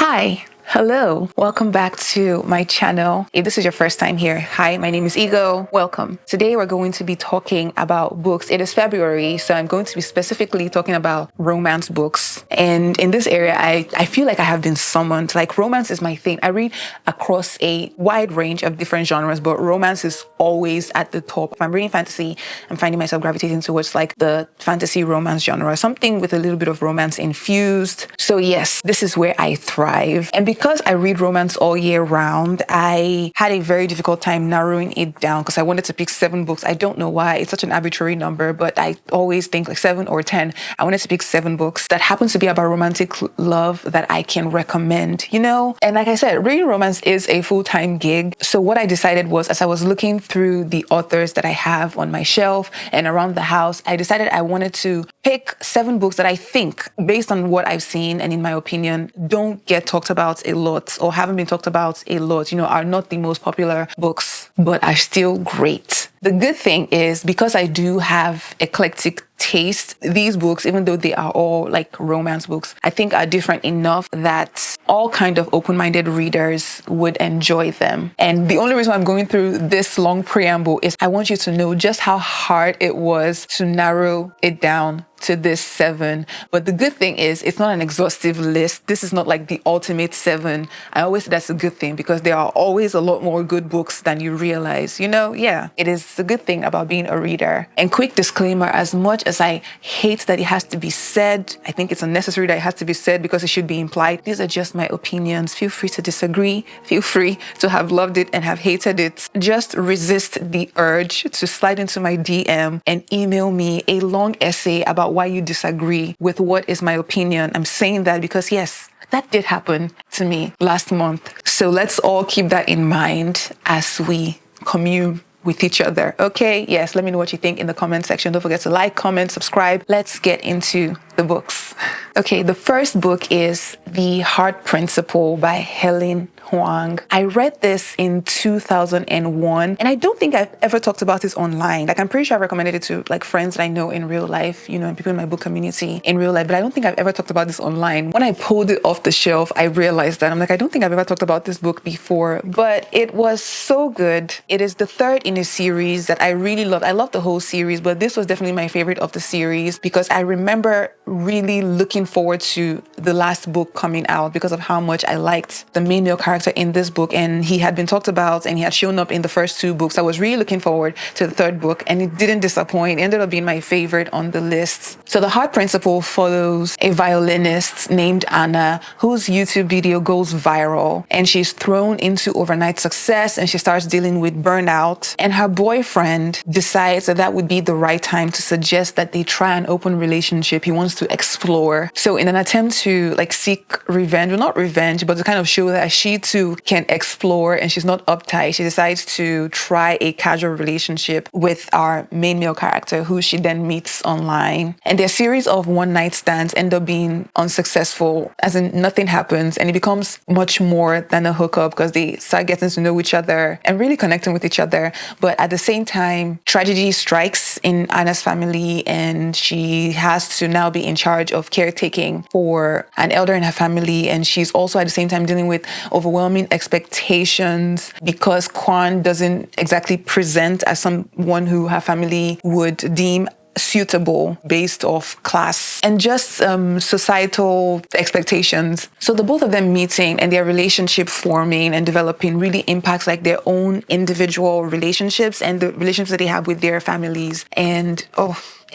Hi. Hello, welcome back to my channel. If this is your first time here, hi, my name is Igho. Welcome. Today we're going to be talking about books. It is February, so I'm going to be specifically talking about romance books. And in this area, I feel like I have been summoned. Like, romance is my thing. I read across a wide range of different genres, but romance is always at the top. If I'm reading fantasy, I'm finding myself gravitating towards like the fantasy romance genre, something with a little bit of romance infused. So yes, this is where I thrive. And because I read romance all year round, I had a very difficult time narrowing it down because I wanted to pick 7 books. I don't know why. It's such an arbitrary number, but I always think like 7 or 10. I wanted to pick 7 books that happens to be about romantic love that I can recommend, you know? And like I said, reading romance is a full-time gig. So what I decided was, as I was looking through the authors that I have on my shelf and around the house, I decided I wanted to pick 7 books that I think, based on what I've seen and in my opinion, don't get talked about a lot or haven't been talked about a lot, you know, are not the most popular books, but are still great. The good thing is, because I do have eclectic taste, these books, even though they are all like romance books, I think are different enough that all kind of open-minded readers would enjoy them. And the only reason I'm going through this long preamble is I want you to know just how hard it was to narrow it down to this 7. But the good thing is, it's not an exhaustive list. This is not like the ultimate 7. I always say that's a good thing because there are always a lot more good books than you realize. You know, yeah, it is a good thing about being a reader. And quick disclaimer, as much as I hate that it has to be said, I think it's unnecessary that it has to be said because it should be implied. These are just my opinions. Feel free to disagree. Feel free to have loved it and have hated it. Just resist the urge to slide into my DM and email me a long essay about why you disagree with what is my opinion. I'm saying that because yes, that did happen to me last month. So let's all keep that in mind as we commune with each other. Okay? Yes, let me know what you think in the comment section. Don't forget to like, comment, subscribe. Let's get into the books. Okay, the first book is The Heart Principle by Helen Hoang. I read this in 2001, and I don't think I've ever talked about this online. Like, I'm pretty sure I recommended it to like friends that I know in real life, you know, and people in my book community in real life, but I don't think I've ever talked about this online. When I pulled it off the shelf, I realized that I'm like, I don't think I've ever talked about this book before, but it was so good. It is the 3rd in a series that I really loved. I love the whole series, but this was definitely my favorite of the series because I remember really looking forward to the last book coming out because of how much I liked the main male character in this book, and he had been talked about and he had shown up in the first 2 books. I was really looking forward to the 3rd book, and it didn't disappoint. It ended up being my favorite on the list. So The Heart Principle follows a violinist named Anna whose YouTube video goes viral, and she's thrown into overnight success and she starts dealing with burnout, and her boyfriend decides that that would be the right time to suggest that they try an open relationship. He wants to explore. So in an attempt to like seek revenge, well, not revenge, but to kind of show that she too can explore and she's not uptight, she decides to try a casual relationship with our main male character, who she then meets online. And their series of one-night stands end up being unsuccessful, as in nothing happens, and it becomes much more than a hookup because they start getting to know each other and really connecting with each other. But at the same time, tragedy strikes in Anna's family, and she has to now be in charge of caretaking for an elder in her family, and she's also at the same time dealing with overwhelming expectations because Kwan doesn't exactly present as someone who her family would deem suitable based off class and just societal expectations. So the both of them meeting and their relationship forming and developing really impacts like their own individual relationships and the relationships that they have with their families. And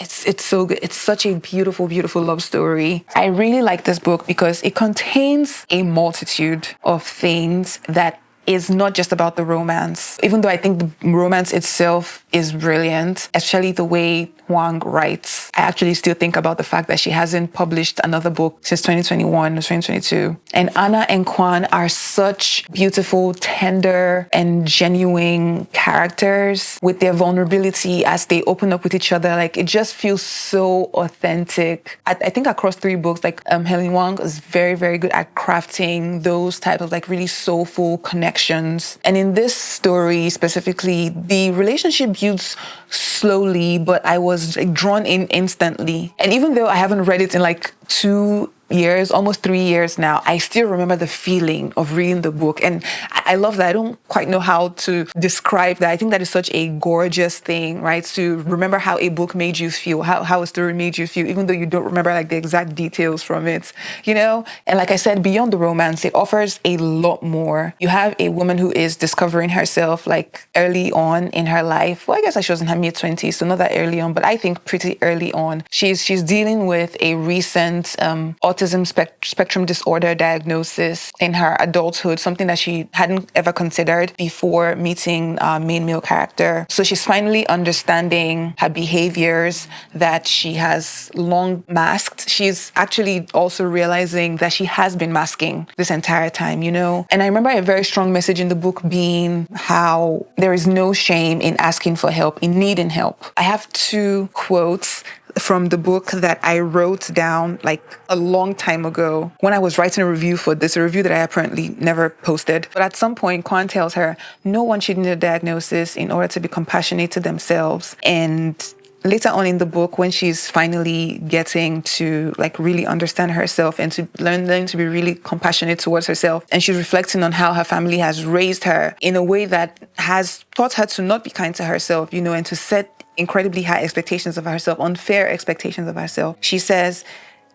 it's so good. It's such a beautiful, beautiful love story. I really like this book because it contains a multitude of things that is not just about the romance. Even though I think the romance itself is brilliant, especially the way Hoang writes. I actually still think about the fact that she hasn't published another book since 2021 or 2022. And Anna and Kwan are such beautiful, tender, and genuine characters with their vulnerability as they open up with each other. Like, it just feels so authentic. I think across 3 books, like Helen Hoang is very, very good at crafting those type of like really soulful connections. And in this story specifically, the relationship builds slowly, but I was like drawn in instantly. And even though I haven't read it in like 2 years, almost 3 years now, I still remember the feeling of reading the book. And I love that. I don't quite know how to describe that. I think that is such a gorgeous thing, right? To remember how a book made you feel, how a story made you feel, even though you don't remember like the exact details from it, you know? And like I said, beyond the romance, it offers a lot more. You have a woman who is discovering herself like early on in her life. Well, I guess she was in her mid-20s, so not that early on, but I think pretty early on. She's dealing with a recent autism spectrum disorder diagnosis in her adulthood, something that she hadn't ever considered before meeting main male character. So she's finally understanding her behaviors that she has long masked. She's actually also realizing that she has been masking this entire time, you know? And I remember a very strong message in the book being how there is no shame in asking for help, in needing help. I have 2 quotes from the book that I wrote down like a long time ago when I was writing a review for this, a review that I apparently never posted. But at some point, Kwan tells her, no one should need a diagnosis in order to be compassionate to themselves. And later on in the book, when she's finally getting to like really understand herself and to learn to be really compassionate towards herself, and she's reflecting on how her family has raised her in a way that has taught her to not be kind to herself, you know, and to set incredibly high expectations of herself, unfair expectations of herself. She says,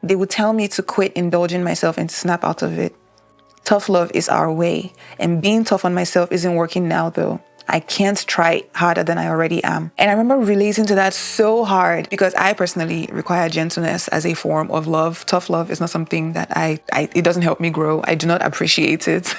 they would tell me to quit indulging myself and to snap out of it. Tough love is our way. And being tough on myself isn't working now though. I can't try harder than I already am. And I remember relating to that so hard because I personally require gentleness as a form of love. Tough love is not something that it doesn't help me grow. I do not appreciate it.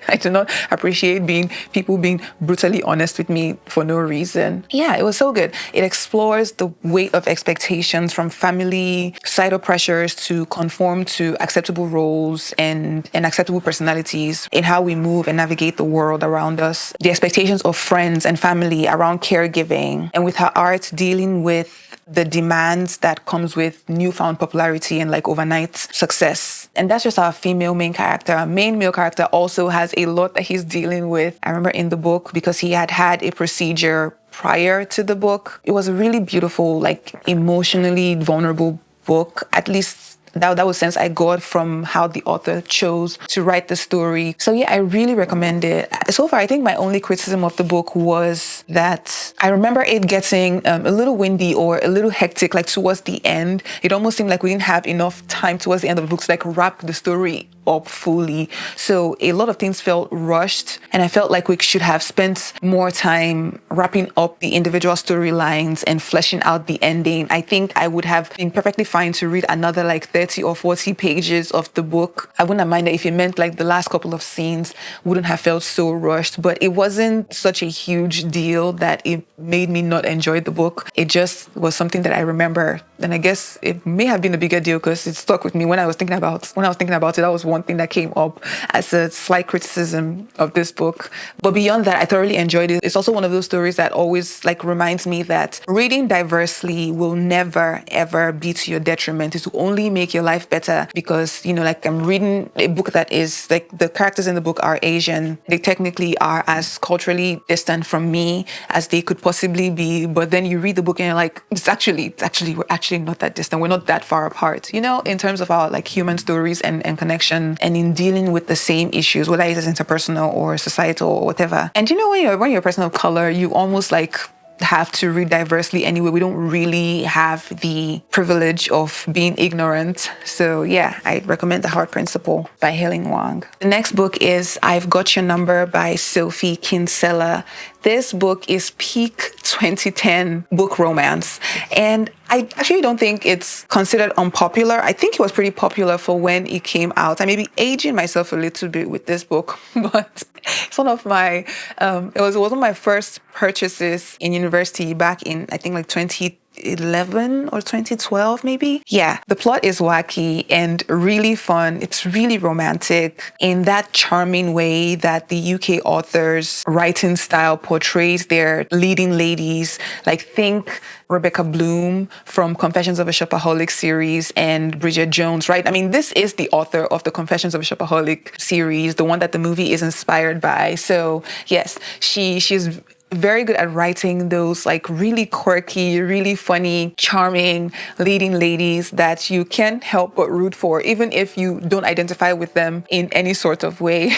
I do not appreciate people being brutally honest with me for no reason. Yeah, it was so good. It explores the weight of expectations from family, societal pressures to conform to acceptable roles and acceptable personalities in how we move and navigate the world around us. The expectations of friends and family around caregiving, and with her art dealing with the demands that comes with newfound popularity and like overnight success. And that's just our female main character. Our main male character also has a lot that he's dealing with. I remember in the book, because he had a procedure prior to the book. It was a really beautiful, like emotionally vulnerable book, at least that was sense I got from how the author chose to write the story. So yeah, I really recommend it. So far, I think my only criticism of the book was that I remember it getting a little windy or a little hectic, like towards the end. It almost seemed like we didn't have enough time towards the end of the book to like wrap the story up fully. So a lot of things felt rushed, and I felt like we should have spent more time wrapping up the individual storylines and fleshing out the ending. I think I would have been perfectly fine to read another like 30 or 40 pages of the book. I wouldn't have minded if it meant like the last couple of scenes wouldn't have felt so rushed, but it wasn't such a huge deal that it made me not enjoy the book. It just was something that I remember, and I guess it may have been a bigger deal because it stuck with me when I was thinking about it. That was one thing that came up as a slight criticism of this book. But beyond that, I thoroughly enjoyed it. It's also one of those stories that always like reminds me that reading diversely will never ever be to your detriment. It will only make your life better, because, you know, like I'm reading a book that is like the characters in the book are Asian. They technically are as culturally distant from me as they could possibly be. But then you read the book and you're like, we're actually not that distant. We're not that far apart, you know, in terms of our like human stories and connection, and in dealing with the same issues, whether it is interpersonal or societal or whatever. And you know, when you're a person of color, you almost like have to read diversely anyway. We don't really have the privilege of being ignorant. So yeah, I recommend The Heart Principle by Helen Wang. The next book is I've Got Your Number by Sophie Kinsella. This book is peak 2010 book romance. And I actually don't think it's considered unpopular. I think it was pretty popular for when it came out. I may be aging myself a little bit with this book, but it's one of my, it was one of my first purchases in university back in, I think like 2011 or 2012 maybe. Yeah, the plot is wacky and really fun. It's really romantic in that charming way that the UK author's writing style portrays their leading ladies. Like think Rebecca Bloom from Confessions of a Shopaholic series and Bridget Jones, right? I mean, this is the author of the Confessions of a Shopaholic series, the one that the movie is inspired by. So yes, she's very good at writing those like really quirky, really funny, charming leading ladies that you can't help but root for, even if you don't identify with them in any sort of way.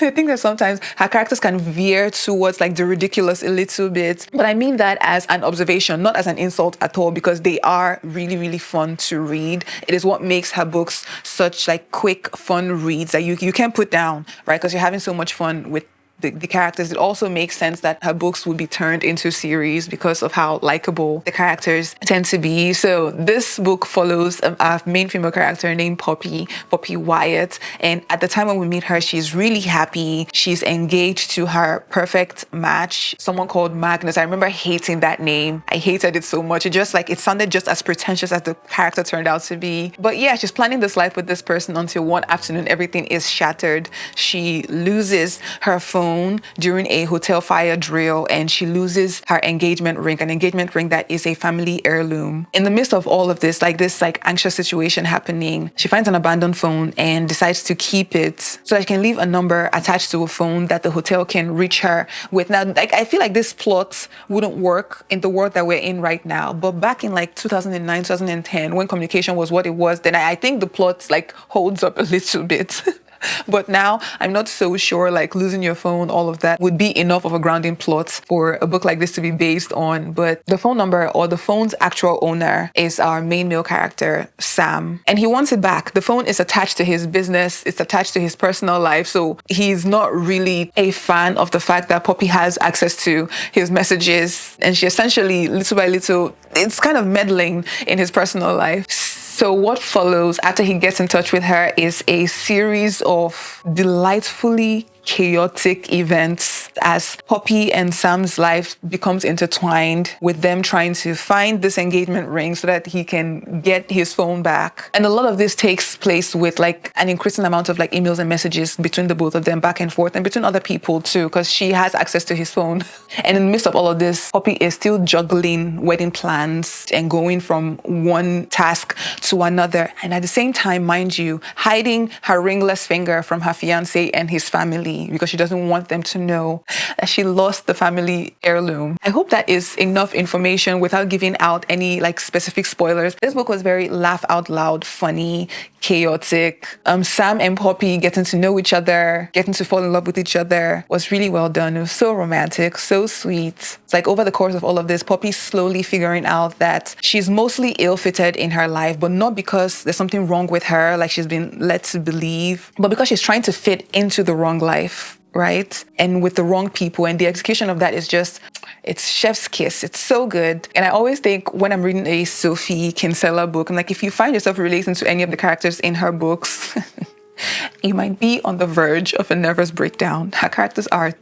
I think that sometimes her characters can veer towards like the ridiculous a little bit. But I mean that as an observation, not as an insult at all, because they are really, really fun to read. It is what makes her books such like quick, fun reads that you can't put down, right? Because you're having so much fun with the characters. It also makes sense that her books would be turned into series because of how likable the characters tend to be. So this book follows a main female character named Poppy Wyatt. And at the time when we meet her, she's really happy. She's engaged to her perfect match, someone called Magnus. I remember hating that name. I hated it so much. It sounded just as pretentious as the character turned out to be. But yeah, she's planning this life with this person until one afternoon, everything is shattered. She loses her phone during a hotel fire drill, and she loses her engagement ring, an engagement ring that is a family heirloom. In the midst of all of this anxious situation happening, she finds an abandoned phone and decides to keep it so that she can leave a number attached to a phone that the hotel can reach her with. Now, I feel like this plot wouldn't work in the world that we're in right now, but back in 2009, 2010, when communication was what it was, then I think the plot holds up a little bit. But now I'm not so sure losing your phone, all of that would be enough of a grounding plot for a book like this to be based on. But the phone number, or the phone's actual owner, is our main male character, Sam. And he wants it back. The phone is attached to his business. It's attached to his personal life. So he's not really a fan of the fact that Poppy has access to his messages. And she essentially, little by little, it's kind of meddling in his personal life. So what follows after he gets in touch with her is a series of delightfully chaotic events as Poppy and Sam's life becomes intertwined with them trying to find this engagement ring so that he can get his phone back. And a lot of this takes place with an increasing amount of emails and messages between the both of them, back and forth, and between other people too, because she has access to his phone. And in the midst of all of this, Poppy is still juggling wedding plans and going from one task to another. And at the same time, mind you, hiding her ringless finger from her fiancé and his family, because she doesn't want them to know that she lost the family heirloom. I hope that is enough information without giving out any specific spoilers. This book was very laugh out loud, funny, chaotic. Sam and Poppy getting to know each other, getting to fall in love with each other was really well done. It was so romantic, so sweet. It's over the course of all of this, Poppy's slowly figuring out that she's mostly ill-fitted in her life, but not because there's something wrong with her, like she's been led to believe, but because she's trying to fit into the wrong life. Right? And with the wrong people. And the execution of that is it's chef's kiss. It's so good. And I always think when I'm reading a Sophie Kinsella book, I'm if you find yourself relating to any of the characters in her books, you might be on the verge of a nervous breakdown. Her characters are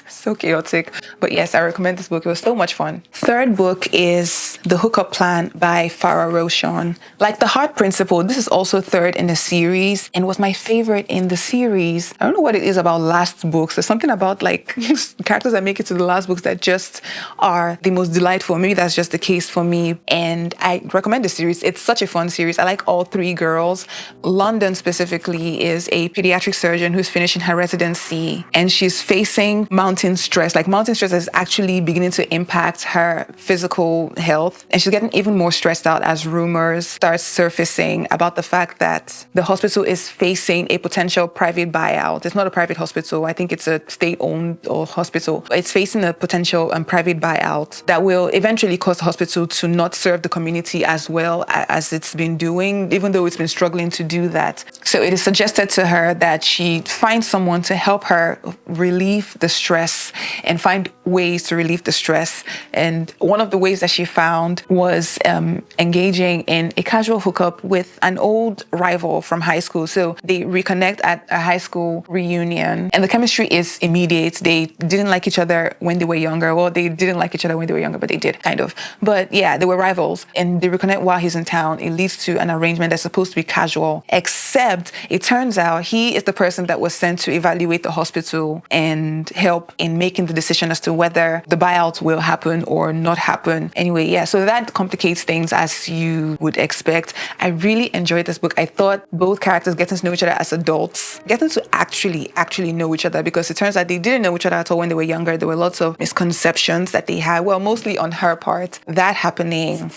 so chaotic. But yes, I recommend this book. It was so much fun. Third book is The Hookup Plan by Farah Roshan. Like The Heart Principle, this is also third in the series and was my favorite in the series. I don't know what it is about last books. There's something about characters that make it to the last books that just are the most delightful. Maybe that's just the case for me. And I recommend the series. It's such a fun series. I like all three girls. London specifically is a pediatric surgeon who's finishing her residency, and she's facing mountain stress. Mountain stress is actually beginning to impact her physical health, and she's getting even more stressed out as rumors start surfacing about the fact that the hospital is facing a potential private buyout. It's not a private hospital. I think it's a state-owned hospital. It's facing a potential private buyout that will eventually cause the hospital to not serve the community as well as it's been doing, even though it's been struggling to do that. So it is suggested to her that she find someone to help her relieve the stress and find ways to relieve the stress. And one of the ways that she found was engaging in a casual hookup with an old rival from high school. So they reconnect at a high school reunion, and the chemistry is immediate. They didn't like each other when they were younger. Well, they didn't like each other when they were younger, but they did, kind of. But yeah, they were rivals, and they reconnect while he's in town. It leads to an arrangement that's supposed to be casual, except it turns out he is the person that was sent to evaluate the hospital and help in making the decision as to whether the buyout will happen or not happen. Anyway, yeah, so that complicates things as you would expect. I really enjoyed this book. I thought both characters getting to know each other as adults, getting to actually know each other, because it turns out they didn't know each other at all when they were younger. There were lots of misconceptions that they had, well, mostly on her part. That happening,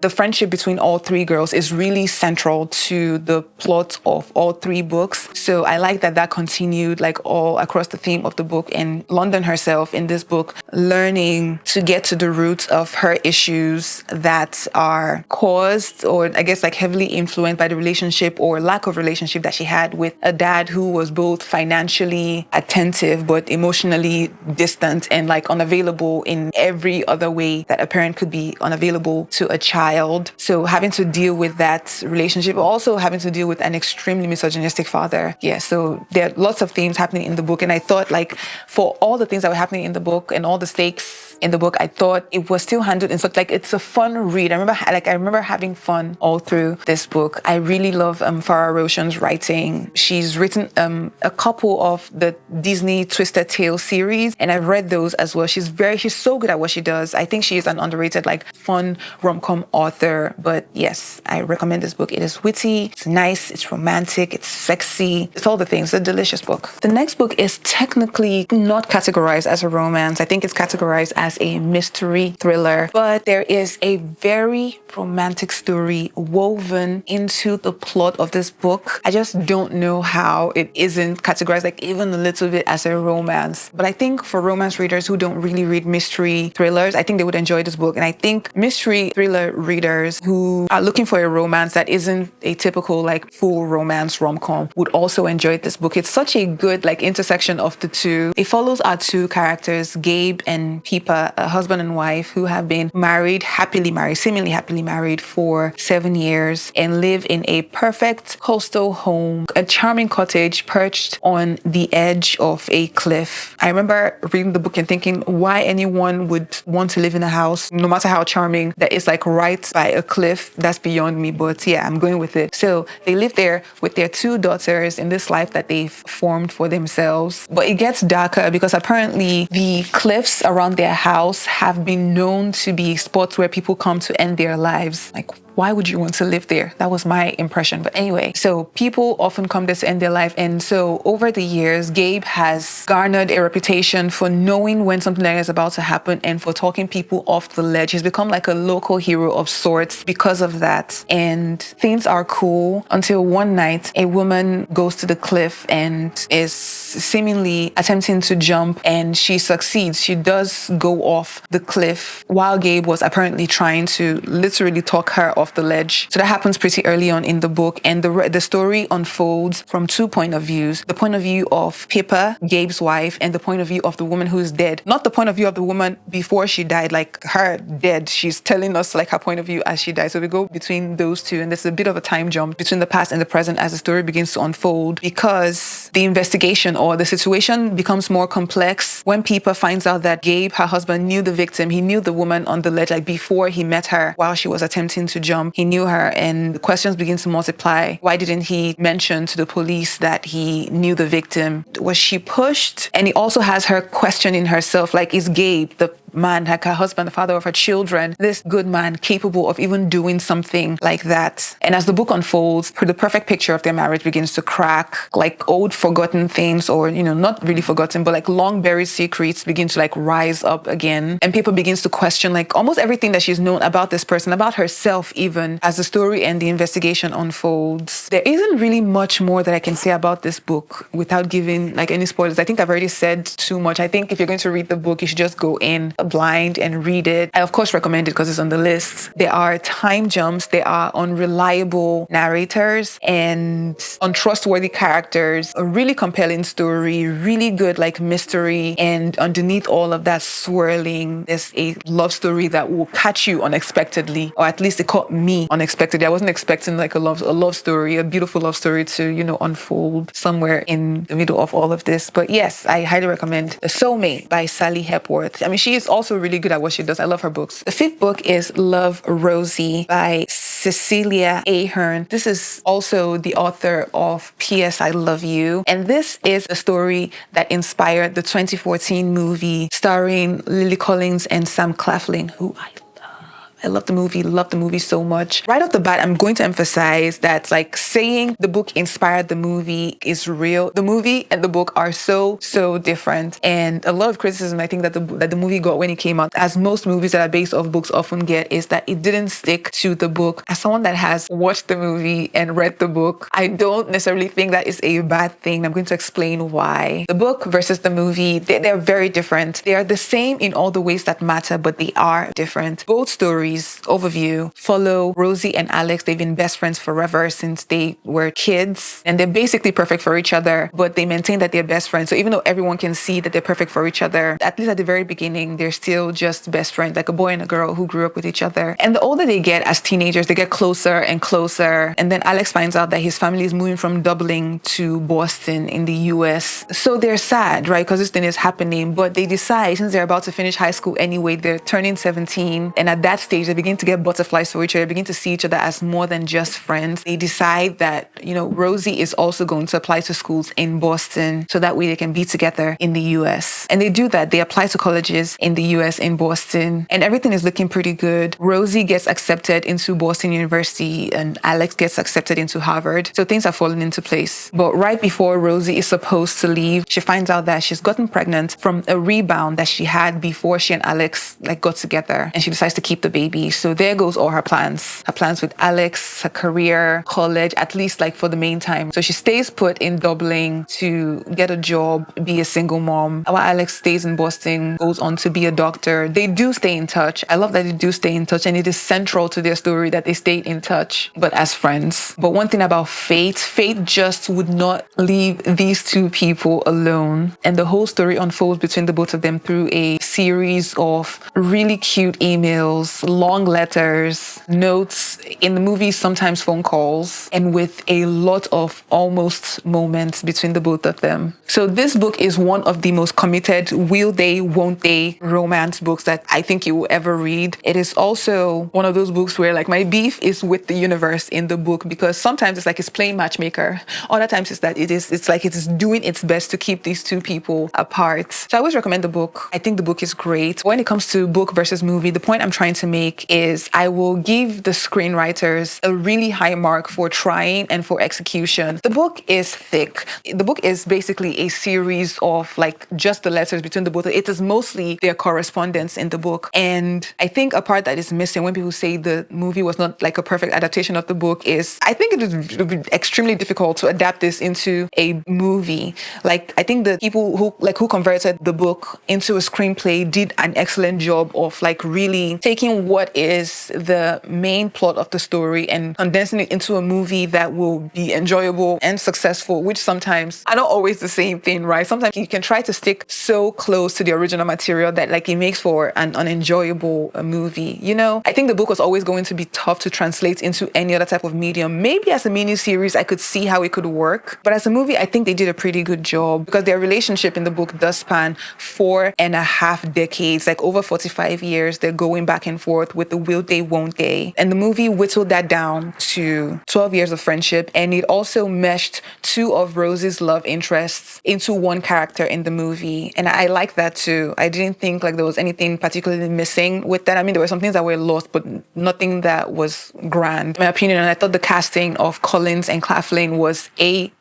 the friendship between all three girls is really central to the plot of all three books. So I like that continued like all across the theme of the book, and London herself in this book learning to get to the roots of her issues that are caused, or I guess like heavily influenced by the relationship or lack of relationship that she had with a dad who was both financially attentive but emotionally distant and like unavailable in every other way that a parent could be unavailable to a child. So having to deal with that relationship, also having to deal with an extremely misogynistic father. Yeah, so there are lots of themes happening in the book. And I thought like for all the things that were happening in the book and all the stakes in the book, I thought it was still handled in such like, it's a fun read. I remember having fun all through this book. I really love Farah Roshan's writing. She's written a couple of the Disney Twisted Tale series, and I've read those as well. She's so good at what she does. I think she is an underrated, like fun rom-com author. But yes, I recommend this book. It is witty, it's nice, it's romantic, it's sexy, it's all the things. It's a delicious book. The next book is technically not categorized as a romance. I think it's categorized as a mystery thriller, but there is a very romantic story woven into the plot of this book. I just don't know how it isn't categorized like even a little bit as a romance. But I think for romance readers who don't really read mystery thrillers, I think they would enjoy this book. And I think mystery thriller readers who are looking for a romance that isn't a typical like full romance rom-com would also enjoy this book. It's such a good like intersection of the two. It follows our two characters, Gabe and Pippa, a husband and wife who have been seemingly happily married for 7 years and live in a perfect coastal home, a charming cottage perched on the edge of a cliff. I remember reading the book and thinking why anyone would want to live in a house, no matter how charming, that is like right by a cliff. That's beyond me, but yeah, I'm going with it. So they live there with their 2 daughters in this life that they've formed for themselves. But it gets darker because apparently the cliffs around their house have been known to be spots where people come to end their lives. Like, why would you want to live there? That was my impression. But anyway, so people often come there to end their life. And so over the years, Gabe has garnered a reputation for knowing when something like that is about to happen and for talking people off the ledge. He's become like a local hero of sorts because of that. And things are cool until one night, a woman goes to the cliff and is seemingly attempting to jump, and she succeeds. She does go off the cliff while Gabe was apparently trying to literally talk her off the ledge. So that happens pretty early on in the book, and the story unfolds from 2 points of views: the point of view of Pippa, Gabe's wife, and the point of view of the woman who's dead. Not the point of view of the woman before she died, like her dead. She's telling us like her point of view as she died. So we go between those two, and there's a bit of a time jump between the past and the present as the story begins to unfold, because the investigation or the situation becomes more complex when Pippa finds out that Gabe, her husband, knew the victim. He knew the woman on the ledge, like before he met her while she was attempting to jump. He knew her, and the questions begin to multiply. Why didn't he mention to the police that he knew the victim? Was she pushed? And he also has her questioning herself, like, is Gabe, the man, like her husband, the father of her children, this good man capable of even doing something like that? And as the book unfolds, the perfect picture of their marriage begins to crack. Like old forgotten things, or, you know, not really forgotten, but like long buried secrets begin to like rise up again. And people begins to question like almost everything that she's known about this person, about herself even, as the story and the investigation unfolds. There isn't really much more that I can say about this book without giving like any spoilers. I think I've already said too much. I think if you're going to read the book, you should just go in blind and read it. I of course recommend it because it's on the list. There are time jumps, there are unreliable narrators and untrustworthy characters, a really compelling story, really good like mystery, and underneath all of that swirling, there's a love story that will catch you unexpectedly, or at least it caught me unexpectedly. I wasn't expecting like a love story, a beautiful love story to, you know, unfold somewhere in the middle of all of this. But yes, I highly recommend The Soulmate by Sally Hepworth. I mean, she is also really good at what she does. I love her books. The 5th book is Love, Rosie by Cecilia Ahern. This is also the author of P.S. I Love You. And this is a story that inspired the 2014 movie starring Lily Collins and Sam Claflin, who I love the movie so much. Right off the bat, I'm going to emphasize that like saying the book inspired the movie is real. The movie and the book are so different. And a lot of criticism I think that the movie got when it came out, as most movies that are based off books often get, is that it didn't stick to the book. As someone that has watched the movie and read the book, I don't necessarily think that is a bad thing. I'm going to explain why. The book versus the movie, they're very different. They are the same in all the ways that matter, but they are different. Both stories, overview, follow Rosie and Alex. They've been best friends forever since they were kids, and they're basically perfect for each other, but they maintain that they're best friends. So even though everyone can see that they're perfect for each other, at least at the very beginning, they're still just best friends, like a boy and a girl who grew up with each other. And the older they get as teenagers, they get closer and closer. And then Alex finds out that his family is moving from Dublin to Boston in the US. So they're sad, right? Because this thing is happening, but they decide, since they're about to finish high school anyway, they're turning 17. And at that stage, they begin to get butterflies for each other, begin to see each other as more than just friends. They decide that, Rosie is also going to apply to schools in Boston so that way they can be together in the US. And they do that. They apply to colleges in the US, in Boston, and everything is looking pretty good. Rosie gets accepted into Boston University and Alex gets accepted into Harvard. So things are falling into place. But right before Rosie is supposed to leave, she finds out that she's gotten pregnant from a rebound that she had before she and Alex got together, and she decides to keep the baby. So there goes all her plans. Her plans with Alex, her career, college, at least for the main time. So she stays put in Dublin to get a job, be a single mom. While Alex stays in Boston, goes on to be a doctor. They do stay in touch. I love that they do stay in touch, and it is central to their story that they stayed in touch, but as friends. But one thing about fate just would not leave these two people alone. And the whole story unfolds between the both of them through a series of really cute emails, long letters, notes, in the movie sometimes phone calls, and with a lot of almost moments between the both of them. So this book is one of the most committed will they, won't they romance books that I think you will ever read. It is also one of those books where my beef is with the universe in the book, because sometimes it's playing matchmaker. Other times it's that it is doing its best to keep these two people apart. So I always recommend the book. I think the book is great. When it comes to book versus movie, the point I'm trying to make is I will give the screenwriters a really high mark for trying and for execution. The book is thick. The book is basically a series of just the letters between the both. It is mostly their correspondence in the book. And I think a part that is missing when people say the movie was not a perfect adaptation of the book is I think it would be extremely difficult to adapt this into a movie. I think the people who converted the book into a screenplay did an excellent job of really taking what is the main plot of the story and condensing it into a movie that will be enjoyable and successful, which sometimes are not always the same thing, right? Sometimes you can try to stick so close to the original material that it makes for an unenjoyable movie. I think the book was always going to be tough to translate into any other type of medium. Maybe as a mini-series, I could see how it could work. But as a movie, I think they did a pretty good job, because their relationship in the book does span 4.5 decades, over 45 years. They're going back and forth with the will they, won't they. And the movie whittled that down to 12 years of friendship. And it also meshed two of Rosie's love interests into one character in the movie. And I like that too. I didn't think there was anything particularly missing with that. I mean, there were some things that were lost, but nothing that was grand, in my opinion. And I thought the casting of Collins and Claflin was A+,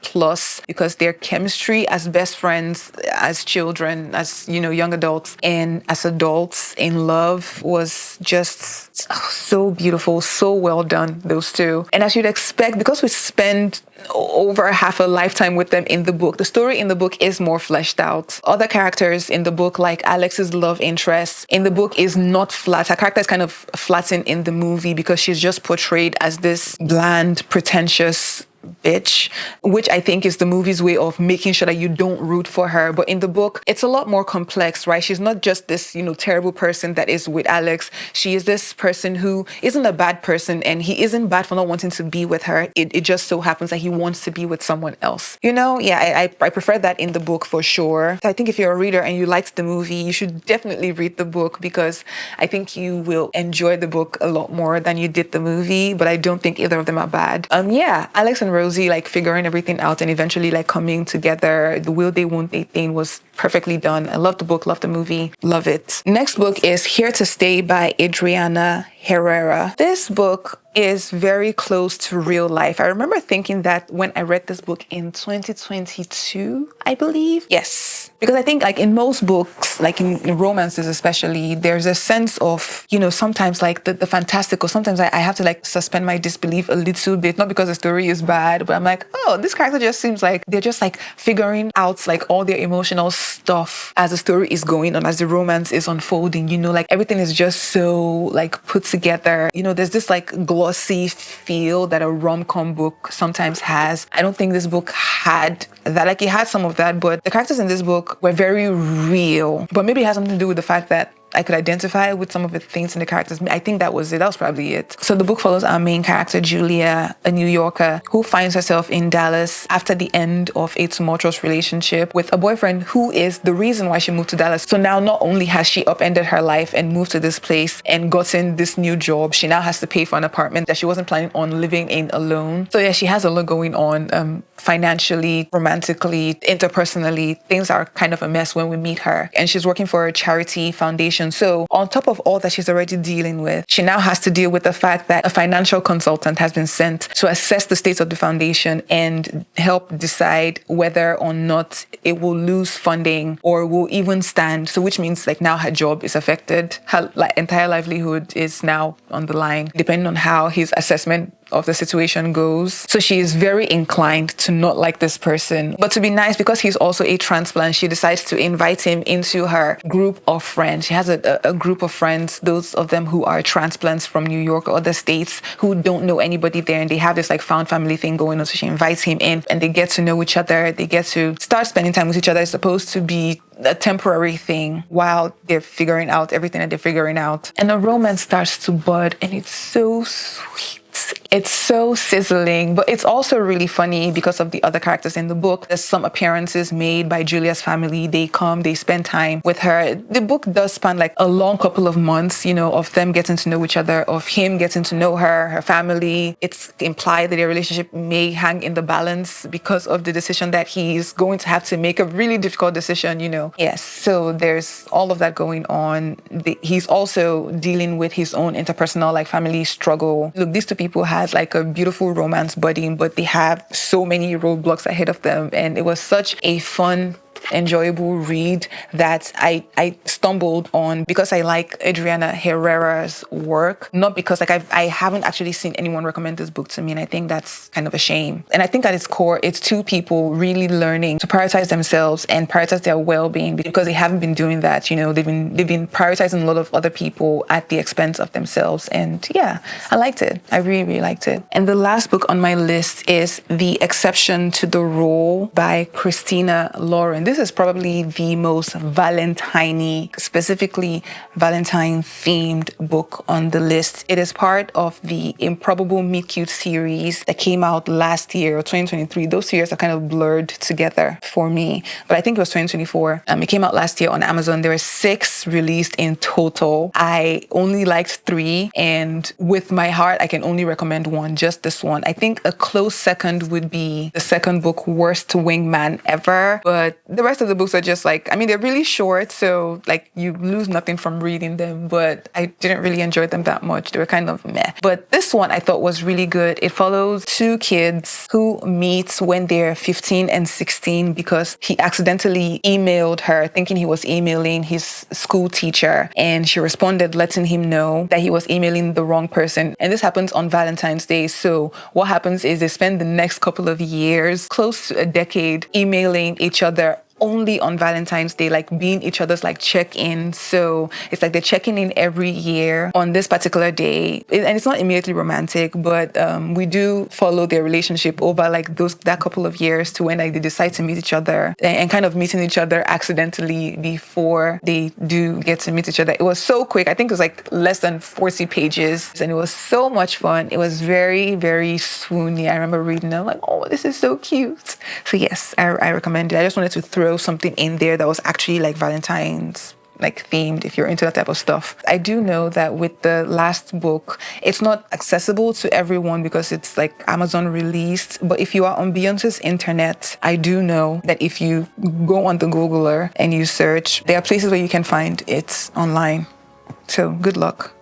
because their chemistry as best friends, as children, as, young adults, and as adults in love was just so beautiful, so well done, those two. And as you'd expect, because we spend over half a lifetime with them in the book, the story in the book is more fleshed out. Other characters in the book, like Alex's love interest, in the book is not flat. Her character is kind of flattened in the movie because she's just portrayed as this bland, pretentious bitch, which I think is the movie's way of making sure that you don't root for her. But in the book, it's a lot more complex, right? She's not just this, terrible person that is with Alex. She is this person who isn't a bad person, and he isn't bad for not wanting to be with her. It just so happens that he wants to be with someone else. I prefer that in the book for sure. So I think if you're a reader and you liked the movie, you should definitely read the book, because I think you will enjoy the book a lot more than you did the movie. But I don't think either of them are bad. Alex and Rosie figuring everything out and eventually coming together. The will they won't they thing was perfectly done. I love the book, love the movie, love it. Next book is Here to Stay by Adriana Herrera. This book is very close to real life. I remember thinking that when I read this book in 2022, I believe. Yes. Because I think in most books, in romances especially, there's a sense of, sometimes the fantastical. Sometimes I have to suspend my disbelief a little bit, not because the story is bad, but I'm oh, this character just seems like they're just figuring out all their emotional stuff as the story is going on, as the romance is unfolding, everything is just so put together. There's this glossy feel that a rom-com book sometimes has. I don't think this book had that. It had some of that, but the characters in this book were very real. But maybe it has something to do with the fact that I could identify with some of the things in the characters. I think that was it. That was probably it. So the book follows our main character, Julia, a New Yorker who finds herself in Dallas after the end of a tumultuous relationship with a boyfriend who is the reason why she moved to Dallas. So now not only has she upended her life and moved to this place and gotten this new job, she now has to pay for an apartment that she wasn't planning on living in alone. So yeah, she has a lot going on financially, romantically, interpersonally. Things are kind of a mess when we meet her. And she's working for a charity foundation. So on top of all that she's already dealing with, she now has to deal with the fact that a financial consultant has been sent to assess the state of the foundation and help decide whether or not it will lose funding or will even stand. So which means now her job is affected. Her entire livelihood is now on the line, depending on how his assessment of the situation goes. So she is very inclined to not like this person, but to be nice, because he's also a transplant, she decides to invite him into her group of friends. She has a group of friends, those of them who are transplants from New York or other states who don't know anybody there, and they have this found family thing going on. So she invites him in and they get to know each other. They get to start spending time with each other. It's supposed to be a temporary thing while they're figuring out everything that they're figuring out. And the romance starts to bud, and it's so sweet. It's so sizzling, but it's also really funny because of the other characters in the book. There's some appearances made by Julia's family. They come, they spend time with her. The book does span a long couple of months, of them getting to know each other, of him getting to know her, her family. It's implied that their relationship may hang in the balance because of the decision that he's going to have to make, a really difficult decision, Yes, so there's all of that going on. He's also dealing with his own interpersonal, family struggle. Look, these two people had a beautiful romance budding, but they have so many roadblocks ahead of them. And it was such a fun, enjoyable read that I stumbled on because I like Adriana Herrera's work, not because I haven't actually seen anyone recommend this book to me, and I think that's kind of a shame. And I think at its core, it's two people really learning to prioritize themselves and prioritize their well-being, because they haven't been doing that. They've been prioritizing a lot of other people at the expense of themselves. And yeah, I liked it. I really, really liked it. And the last book on my list is The Exception to the Rule by Christina Lauren. This is probably the most Valentine-y, specifically Valentine-themed book on the list. It is part of the Improbable Meet Cute series that came out last year, or 2023. Those years are kind of blurred together for me, but I think it was 2024. It came out last year on Amazon. There were 6 released in total. I only liked 3, and with my heart, I can only recommend one, just this one. I think a close second would be the second book, Worst Wingman Ever, but the rest of the books are just they're really short, so you lose nothing from reading them, but I didn't really enjoy them that much. They were kind of meh. But this one I thought was really good. It follows 2 kids who meet when they're 15 and 16 because he accidentally emailed her thinking he was emailing his school teacher, and she responded letting him know that he was emailing the wrong person. And this happens on Valentine's Day. So what happens is they spend the next couple of years, close to a decade, emailing each other only on Valentine's Day, like being each other's like check-in. So it's like they're checking in every year on this particular day. And it's not immediately romantic, but we do follow their relationship over like that couple of years to when like they decide to meet each other and kind of meeting each other accidentally before they do get to meet each other. It was so quick. I think it was like less than 40 pages, and it was so much fun. It was very, very swoony. I remember reading it. I'm like, oh, this is so cute. So yes, I recommend it. I just wanted to throw something in there that was actually like Valentine's like themed, if you're into that type of stuff. I do know that with the last book, it's not accessible to everyone because it's like Amazon released. But if you are on Beyonce's internet, I do know that if you go on the Googler and you search, there are places where you can find it online. So good luck.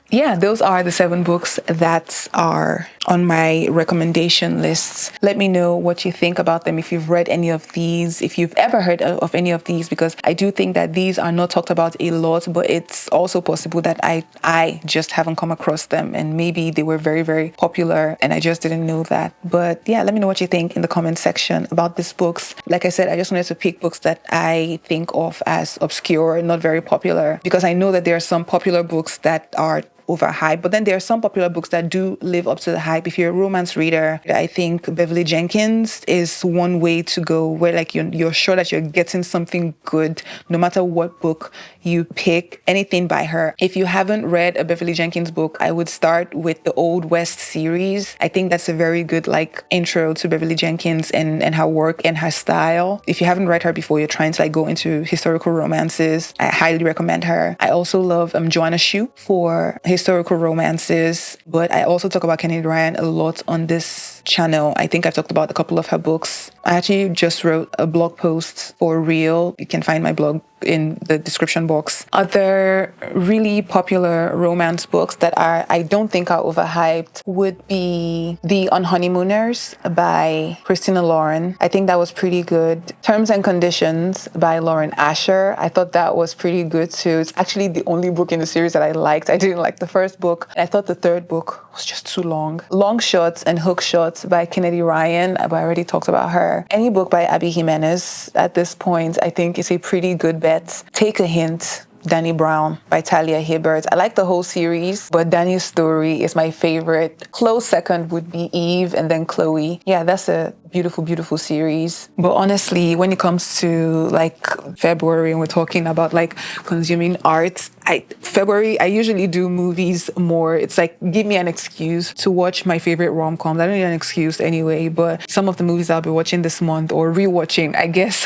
Yeah, those are the 7 books that are on my recommendation lists. Let me know what you think about them, if you've read any of these, if you've ever heard of any of these, because I do think that these are not talked about a lot, but it's also possible that I just haven't come across them, and maybe they were very, very popular and I just didn't know that. But yeah, let me know what you think in the comment section about these books. Like I said, I just wanted to pick books that I think of as obscure, not very popular, because I know that there are some popular books that are overhyped, but then there are some popular books that do live up to the hype. If you're a romance reader, I think Beverly Jenkins is one way to go, where like you're sure that you're getting something good no matter what book you pick, anything by her. If you haven't read a Beverly Jenkins book, I would start with the Old West series. I think that's a very good like intro to Beverly Jenkins and her work and her style. If you haven't read her before, you're trying to like go into historical romances, I highly recommend her. I also love Joanna Shu for historical romances, but I also talk about Kennedy Ryan a lot on this channel. I think I've talked about a couple of her books. I actually just wrote a blog post for Real. You can find my blog in the description box. Other really popular romance books that I don't think are overhyped would be The Unhoneymooners by Christina Lauren. I think that was pretty good. Terms and Conditions by Lauren Asher. I thought that was pretty good too. It's actually the only book in the series that I liked. I didn't like the first book. I thought the third book was just too long. Long Shots and Hook Shots by Kennedy Ryan. I already talked about her. Any book by Abby Jimenez at this point, I think is a pretty good bet. Take a Hint, Danny Brown by Talia Hibbert. I like the whole series, but Danny's story is my favorite. Close second would be Eve and then Chloe. Yeah, that's a beautiful, beautiful series. But honestly, when it comes to like February and we're talking about like consuming art, February, I usually do movies more. It's like, give me an excuse to watch my favorite rom-coms. I don't need an excuse anyway, but some of the movies I'll be watching this month or rewatching, I guess,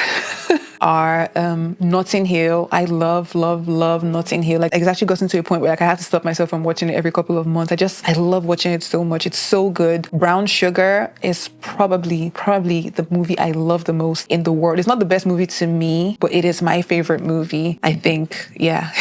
are Notting Hill. I love Notting Hill. Like, it's actually gotten to a point where like I have to stop myself from watching it every couple of months. I love watching it so much. It's so good. Brown Sugar is probably the movie I love the most in the world. It's not the best movie to me, but it is my favorite movie, I think. Yeah.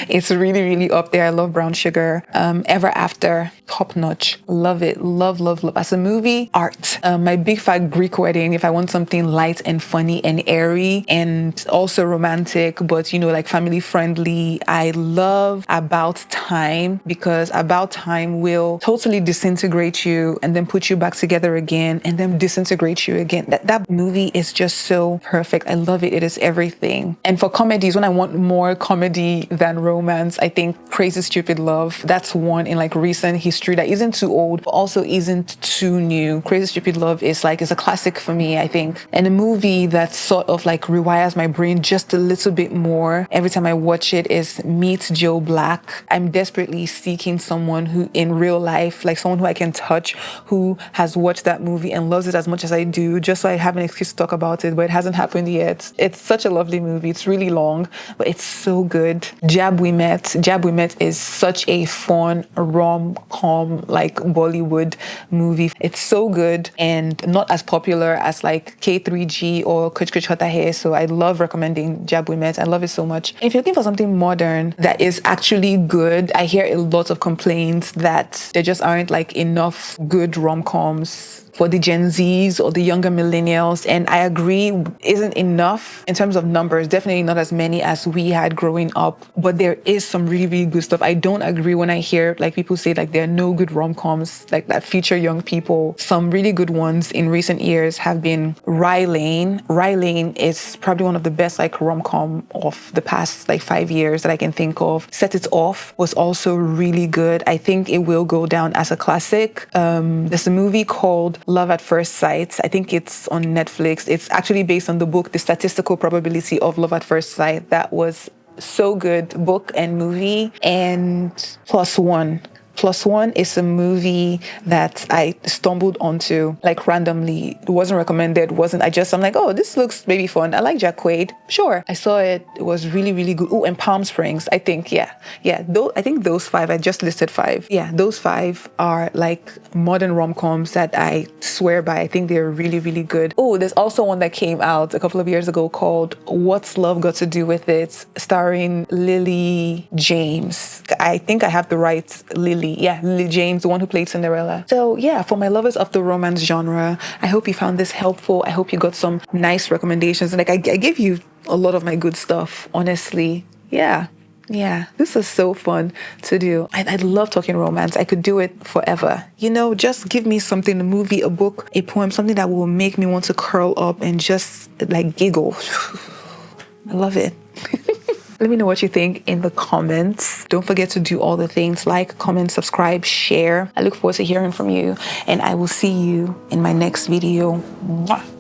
It's really, really up there. I love Brown Sugar. Ever After, top notch. Love it. Love. As a movie, art. My Big Fat Greek Wedding, if I want something light and funny and airy and also romantic, but like family friendly. I love About Time, because About Time will totally disintegrate you and then put you back together again and then disintegrate you again. That movie is just so perfect. I love it. It is everything. And for comedies, when I want more comedy than romance, I think Crazy Stupid Love. That's one in like recent history that isn't too old, but also isn't too new. Crazy Stupid Love is a classic for me, I think. And a movie that sort of like rewires my brain just a little bit more every time I watch it is Meet Joe Black. I'm desperately seeking someone who in real life, like someone who I can touch, who has watched that movie and loves it as much as I do, just so I have an excuse to talk about it, but it hasn't happened yet. It's such a lovely movie. It's really long, but it's so good. Jab We Met is such a fun rom-com like Bollywood movie. It's so good and not as popular as like K3G or Kuch Kuch Hota Hai. So I love recommending Jab We Met. I love it so much. If you're looking for something modern that is actually good, I hear a lot of complaints that there just aren't like enough good rom-coms for the Gen Zs or the younger millennials. And I agree, isn't enough in terms of numbers, definitely not as many as we had growing up, but there is some really, really good stuff. I don't agree when I hear like people say like there are no good rom-coms like that feature young people. Some really good ones in recent years have been Rylane. Rylane is probably one of the best like rom-com of the past like 5 years that I can think of. Set It Off was also really good. I think it will go down as a classic. There's a movie called Love at First Sight. I think it's on Netflix. It's actually based on the book, The Statistical Probability of Love at First Sight. That was so good, book and movie. And Plus One. Plus One is a movie that I stumbled onto like randomly. It wasn't recommended, I'm like, oh, this looks maybe fun. I like Jack Quaid. Sure. I saw it. It was really, really good. Oh, and Palm Springs, I think. Yeah. I think those 5, I just listed 5. Yeah, those 5 are like modern rom-coms that I swear by. I think they're really, really good. Oh, there's also one that came out a couple of years ago called What's Love Got to Do with It, starring Lily James. I think I have the right Lily. Yeah, Lily James, the one who played Cinderella. So yeah, for my lovers of the romance genre, I hope you found this helpful. I hope you got some nice recommendations. And like I gave you a lot of my good stuff, honestly. Yeah, this is so fun to do. I love talking romance. I could do it forever. Just give me something, a movie, a book, a poem, something that will make me want to curl up and just like giggle. I love it. Let me know what you think in the comments. Don't forget to do all the things like, comment, subscribe, share. I look forward to hearing from you, and I will see you in my next video. Mwah.